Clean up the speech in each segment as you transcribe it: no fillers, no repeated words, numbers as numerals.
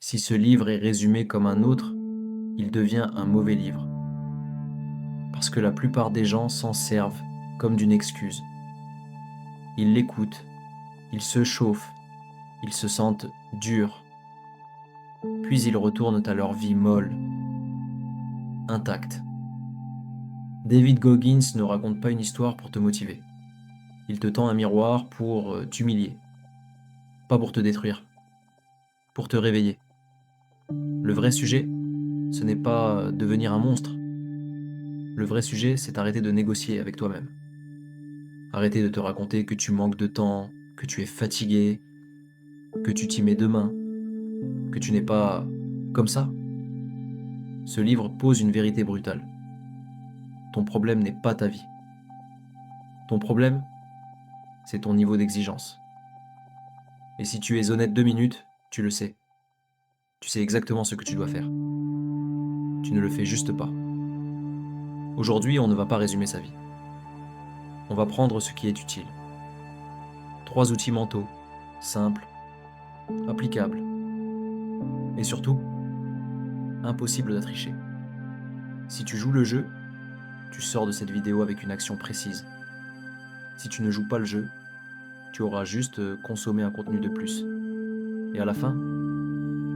Si ce livre est résumé comme un autre, il devient un mauvais livre. Parce que la plupart des gens s'en servent comme d'une excuse. Ils l'écoutent, ils se chauffent, ils se sentent durs, puis ils retournent à leur vie molle, intacte. David Goggins ne raconte pas une histoire pour te motiver. Il te tend un miroir pour t'humilier, pas pour te détruire, pour te réveiller. Le vrai sujet, ce n'est pas devenir un monstre. Le vrai sujet, c'est arrêter de négocier avec toi-même. Arrêter de te raconter que tu manques de temps, que tu es fatigué, que tu t'y mets demain, que tu n'es pas comme ça. Ce livre pose une vérité brutale. Ton problème n'est pas ta vie. Ton problème, c'est ton niveau d'exigence. Et si tu es honnête 2 minutes, tu le sais. Tu sais exactement ce que tu dois faire. Tu ne le fais juste pas. Aujourd'hui, on ne va pas résumer sa vie. On va prendre ce qui est utile. 3 outils mentaux, simples, applicables, et surtout, impossible à tricher. Si tu joues le jeu, tu sors de cette vidéo avec une action précise. Si tu ne joues pas le jeu, tu auras juste consommé un contenu de plus. Et à la fin,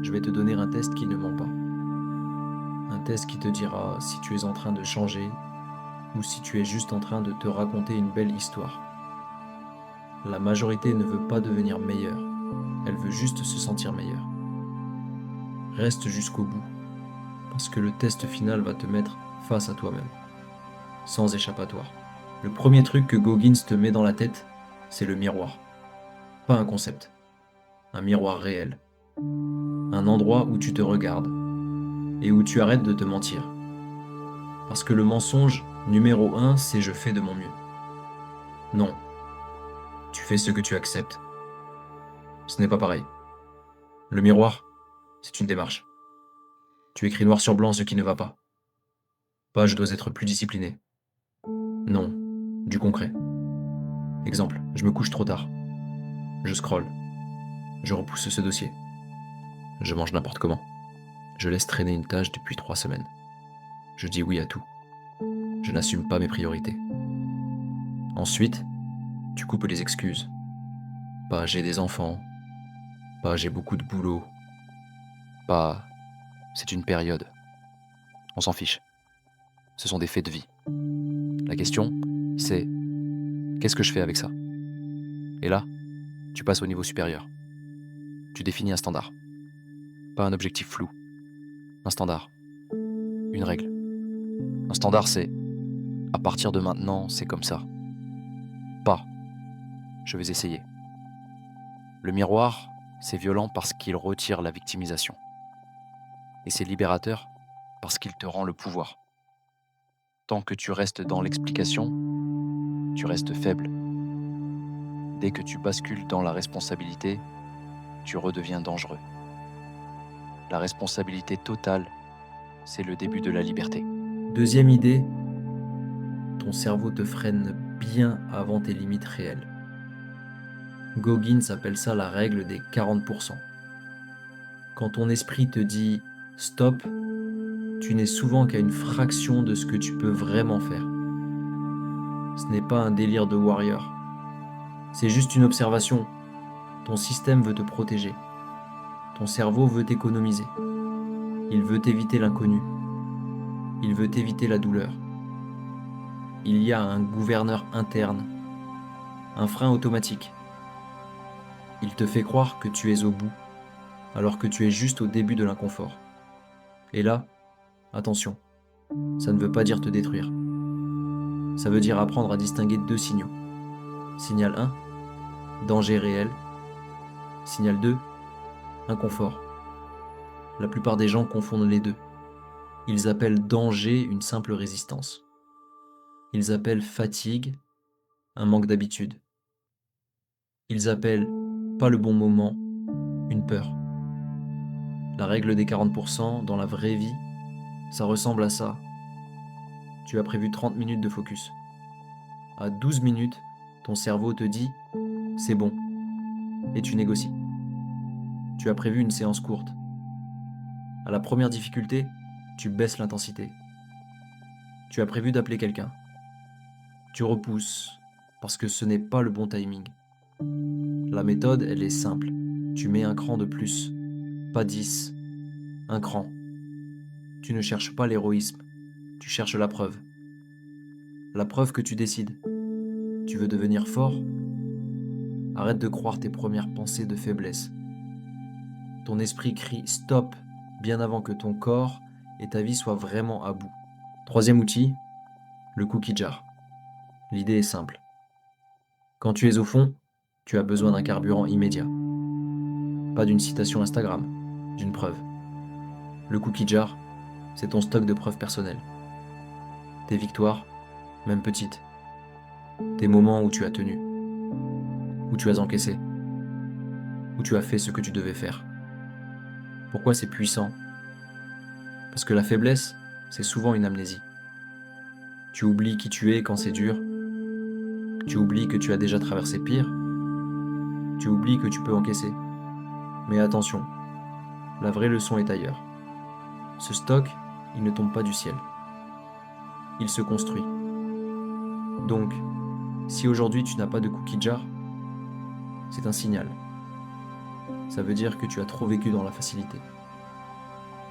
je vais te donner un test qui ne ment pas. Un test qui te dira si tu es en train de changer ou si tu es juste en train de te raconter une belle histoire. La majorité ne veut pas devenir meilleure, elle veut juste se sentir meilleure. Reste jusqu'au bout, parce que le test final va te mettre face à toi-même, sans échappatoire. Le premier truc que Goggins te met dans la tête, c'est le miroir. Pas un concept, un miroir réel. Un endroit où tu te regardes et où tu arrêtes de te mentir. Parce que le mensonge numéro 1, c'est je fais de mon mieux. Non, tu fais ce que tu acceptes. Ce n'est pas pareil. Le miroir, c'est une démarche. Tu écris noir sur blanc ce qui ne va pas. Pas je dois être plus discipliné. Non, du concret. Exemple, je me couche trop tard. Je scrolle. Je repousse ce dossier. Je mange n'importe comment. Je laisse traîner une tâche depuis 3 semaines. Je dis oui à tout. Je n'assume pas mes priorités. Ensuite, tu coupes les excuses. Pas j'ai des enfants. Pas j'ai beaucoup de boulot. Pas c'est une période. On s'en fiche. Ce sont des faits de vie. La question, c'est qu'est-ce que je fais avec ça? Et là, tu passes au niveau supérieur. Tu définis un standard. Pas un objectif flou. Un standard. Une règle. Un standard, c'est à partir de maintenant, c'est comme ça. Pas je vais essayer. Le miroir, c'est violent parce qu'il retire la victimisation. Et c'est libérateur parce qu'il te rend le pouvoir. Tant que tu restes dans l'explication, tu restes faible. Dès que tu bascules dans la responsabilité, tu redeviens dangereux. La responsabilité totale, c'est le début de la liberté. Deuxième idée, ton cerveau te freine bien avant tes limites réelles. Goggins appelle ça la règle des 40%. Quand ton esprit te dit stop, tu n'es souvent qu'à une fraction de ce que tu peux vraiment faire. Ce n'est pas un délire de warrior. C'est juste une observation. Ton système veut te protéger. Ton cerveau veut t'économiser. Il veut éviter l'inconnu. Il veut éviter la douleur. Il y a un gouverneur interne, un frein automatique. Il te fait croire que tu es au bout, alors que tu es juste au début de l'inconfort. Et là, attention, ça ne veut pas dire te détruire. Ça veut dire apprendre à distinguer 2 signaux. Signal 1, danger réel. Signal 2, inconfort. La plupart des gens confondent les deux. Ils appellent danger une simple résistance. Ils appellent fatigue un manque d'habitude. Ils appellent pas le bon moment une peur. La règle des 40% dans la vraie vie, ça ressemble à ça. Tu as prévu 30 minutes de focus. À 12 minutes, ton cerveau te dit c'est bon et tu négocies. Tu as prévu une séance courte. À la première difficulté, tu baisses l'intensité. Tu as prévu d'appeler quelqu'un. Tu repousses parce que ce n'est pas le bon timing. La méthode, elle est simple. Tu mets un cran de plus, pas 10, un cran. Tu ne cherches pas l'héroïsme, tu cherches la preuve. La preuve que tu décides. Tu veux devenir fort? Arrête de croire tes premières pensées de faiblesse. Ton esprit crie stop bien avant que ton corps et ta vie soient vraiment à bout. Troisième outil, le cookie jar. L'idée est simple. Quand tu es au fond, tu as besoin d'un carburant immédiat. Pas d'une citation Instagram, d'une preuve. Le cookie jar, c'est ton stock de preuves personnelles. Tes victoires, même petites. Tes moments où tu as tenu, où tu as encaissé, où tu as fait ce que tu devais faire. Pourquoi c'est puissant? Parce que la faiblesse, c'est souvent une amnésie. Tu oublies qui tu es quand c'est dur. Tu oublies que tu as déjà traversé pire. Tu oublies que tu peux encaisser. Mais attention, la vraie leçon est ailleurs. Ce stock, il ne tombe pas du ciel. Il se construit. Donc, si aujourd'hui tu n'as pas de cookie jar, c'est un signal. Ça veut dire que tu as trop vécu dans la facilité.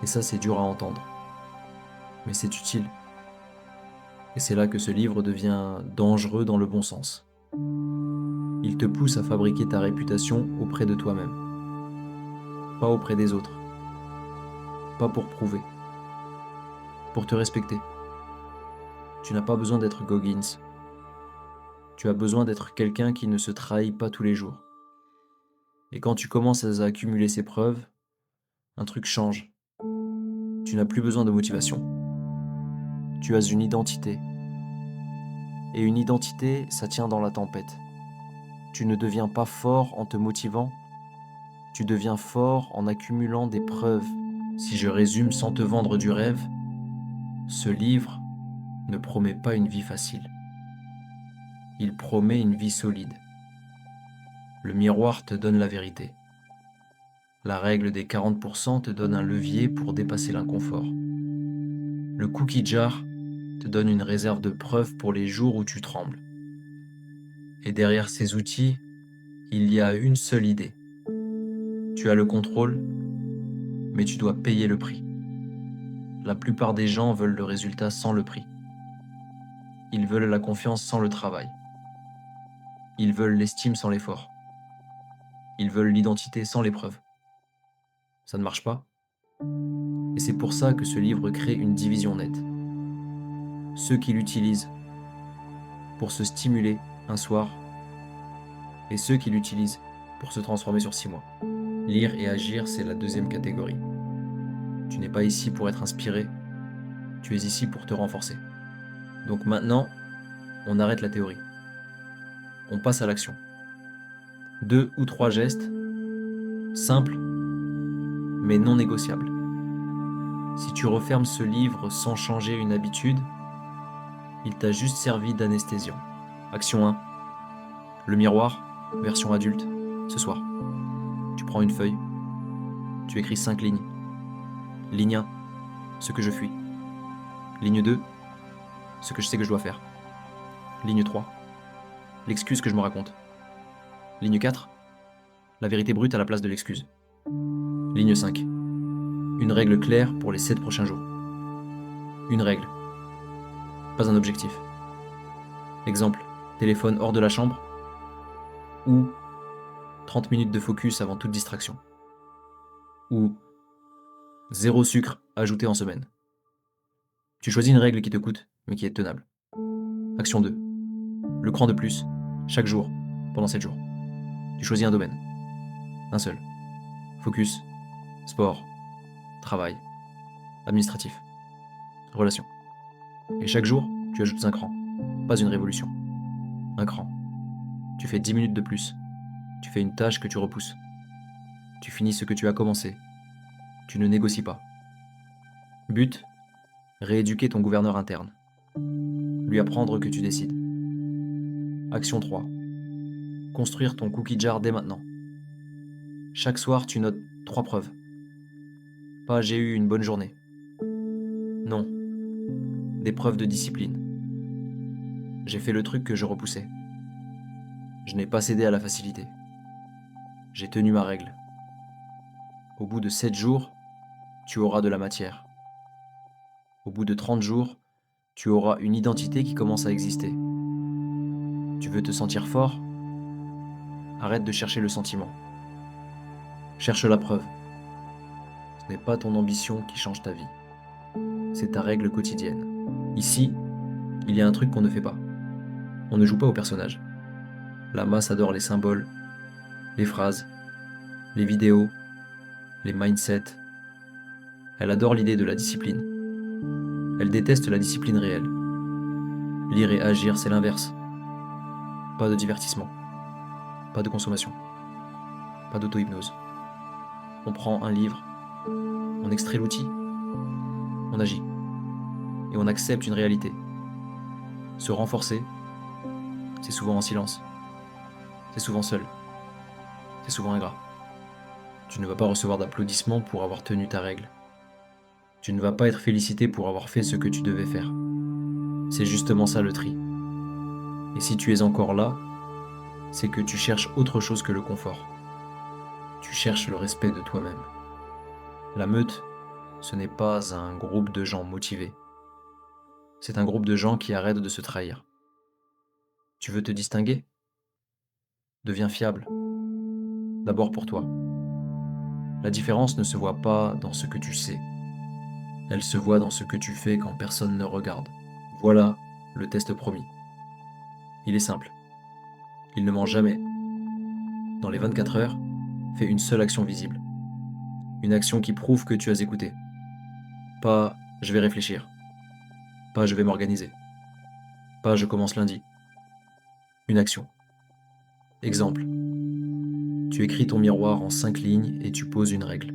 Et ça, c'est dur à entendre. Mais c'est utile. Et c'est là que ce livre devient dangereux dans le bon sens. Il te pousse à fabriquer ta réputation auprès de toi-même, pas auprès des autres, pas pour prouver, pour te respecter. Tu n'as pas besoin d'être Goggins. Tu as besoin d'être quelqu'un qui ne se trahit pas tous les jours. Et quand tu commences à accumuler ces preuves, un truc change. Tu n'as plus besoin de motivation. Tu as une identité. Et une identité, ça tient dans la tempête. Tu ne deviens pas fort en te motivant, tu deviens fort en accumulant des preuves. Si je résume sans te vendre du rêve, ce livre ne promet pas une vie facile. Il promet une vie solide. Le miroir te donne la vérité. La règle des 40% te donne un levier pour dépasser l'inconfort. Le cookie jar te donne une réserve de preuves pour les jours où tu trembles. Et derrière ces outils, il y a une seule idée. Tu as le contrôle, mais tu dois payer le prix. La plupart des gens veulent le résultat sans le prix. Ils veulent la confiance sans le travail. Ils veulent l'estime sans l'effort. Ils veulent l'identité sans l'épreuve. Ça ne marche pas. Et c'est pour ça que ce livre crée une division nette. Ceux qui l'utilisent pour se stimuler un soir et ceux qui l'utilisent pour se transformer sur 6 mois. Lire et agir, c'est la deuxième catégorie. Tu n'es pas ici pour être inspiré, tu es ici pour te renforcer. Donc maintenant, on arrête la théorie. On passe à l'action. 2 ou 3 gestes, simples, mais non négociables. Si tu refermes ce livre sans changer une habitude, il t'a juste servi d'anesthésiant. Action 1. Le miroir, version adulte, ce soir. Tu prends une feuille, tu écris 5 lignes. Ligne 1, ce que je fuis. Ligne 2, ce que je sais que je dois faire. Ligne 3, l'excuse que je me raconte. Ligne 4, la vérité brute à la place de l'excuse. Ligne 5, une règle claire pour les 7 prochains jours. Une règle, pas un objectif. Exemple, téléphone hors de la chambre ou 30 minutes de focus avant toute distraction. Ou 0 sucre ajouté en semaine. Tu choisis une règle qui te coûte, mais qui est tenable. Action 2. Le cran de plus, chaque jour, pendant 7 jours. Tu choisis un domaine. Un seul. Focus, sport, travail, administratif, relation. Et chaque jour, tu ajoutes un cran. Pas une révolution. Un cran. Tu fais 10 minutes de plus. Tu fais une tâche que tu repousses. Tu finis ce que tu as commencé. Tu ne négocies pas. But, rééduquer ton gouverneur interne. Lui apprendre que tu décides. Action 3. Construire ton cookie jar dès maintenant. Chaque soir, tu notes 3 preuves. Pas j'ai eu une bonne journée. Non, des preuves de discipline. J'ai fait le truc que je repoussais. Je n'ai pas cédé à la facilité. J'ai tenu ma règle. Au bout de 7 jours, tu auras de la matière. Au bout de 30 jours, tu auras une identité qui commence à exister. Tu veux te sentir fort? Arrête de chercher le sentiment. Cherche la preuve. Ce n'est pas ton ambition qui change ta vie. C'est ta règle quotidienne. Ici, il y a un truc qu'on ne fait pas. On ne joue pas au personnage. La masse adore les symboles, les phrases, les vidéos, les mindsets. Elle adore l'idée de la discipline. Elle déteste la discipline réelle. Lire et agir, c'est l'inverse. Pas de divertissement. Pas de consommation. Pas d'auto-hypnose. On prend un livre, on extrait l'outil, on agit. Et on accepte une réalité. Se renforcer, c'est souvent en silence. C'est souvent seul. C'est souvent ingrat. Tu ne vas pas recevoir d'applaudissements pour avoir tenu ta règle. Tu ne vas pas être félicité pour avoir fait ce que tu devais faire. C'est justement ça le tri. Et si tu es encore là, c'est que tu cherches autre chose que le confort. Tu cherches le respect de toi-même. La meute, ce n'est pas un groupe de gens motivés. C'est un groupe de gens qui arrêtent de se trahir. Tu veux te distinguer? Deviens fiable. D'abord pour toi. La différence ne se voit pas dans ce que tu sais. Elle se voit dans ce que tu fais quand personne ne regarde. Voilà le test promis. Il est simple. Il ne ment jamais. Dans les 24 heures, fais une seule action visible. Une action qui prouve que tu as écouté. Pas je vais réfléchir. Pas je vais m'organiser. Pas je commence lundi. Une action. Exemple. Tu écris ton miroir en 5 lignes et tu poses une règle.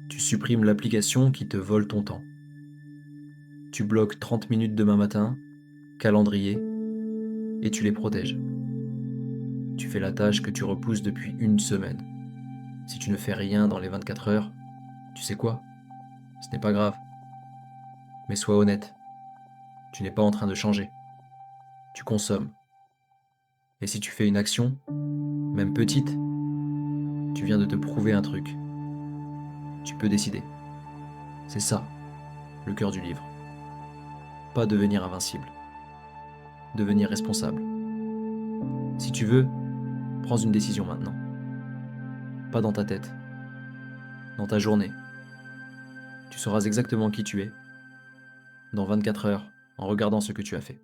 Tu supprimes l'application qui te vole ton temps. Tu bloques 30 minutes demain matin, calendrier, et tu les protèges. Tu fais la tâche que tu repousses depuis une semaine. Si tu ne fais rien dans les 24 heures, tu sais quoi? Ce n'est pas grave. Mais sois honnête. Tu n'es pas en train de changer. Tu consommes. Et si tu fais une action, même petite, tu viens de te prouver un truc. Tu peux décider. C'est ça, le cœur du livre. Pas devenir invincible. Devenir responsable. Si tu veux, prends une décision maintenant. Pas dans ta tête. Dans ta journée. Tu sauras exactement qui tu es dans 24 heures en regardant ce que tu as fait.